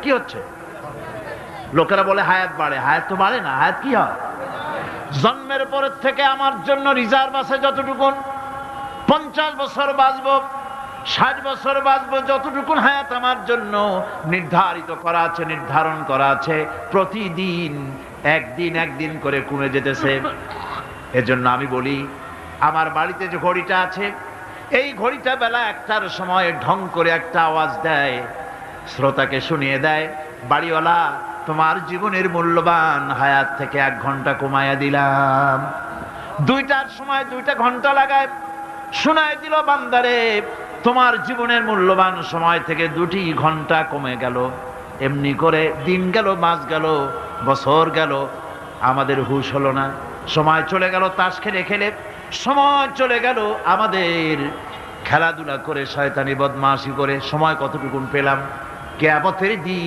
কি হচ্ছে? লোকেরা বলে হায়াত বাড়ে, হায়াত তো বাড়ে না। হায়াত কি হয়? জন্মের পরের থেকে আমার জন্য রিজার্ভ আছে যতটুকু, 50 বছর বাঁচবো, 60 বছর বাঁচবো, যতটুকু হায়াত আমার জন্য নির্ধারিত করা আছে, নির্ধারণ করা আছে, প্রতিদিন একদিন একদিন করে কমে যেতেছে। এজন্য আমি বলি, আমার বাড়িতে যে ঘড়িটা আছে, এই ঘড়িটা বেলা 1টার সময় ঢং করে একটা আওয়াজ দেয়, শ্রোতাকে শুনিয়ে দেয়, বাড়িওয়ালা তোমার জীবনের মূল্যবান হায়াত থেকে 1 ঘন্টা কমায়া দিলাম। 2টার সময় 2টা ঘন্টা লাগায় শোনায় দিল, বান্দারে তোমার জীবনের মূল্যবান সময় থেকে 2টি ঘন্টা কমে গেল। এমনি করে দিন গেল, মাস গেল, বছর গেল, আমাদের হুঁশ হলো না। সময় চলে গেল তাস খেলে খেলে, সময় চলে গেল আমাদের খেলাধুলা করে, শয়তানি বদমাশি করে। সময় কতটুকুন পেলাম? কিয়ামতের দিন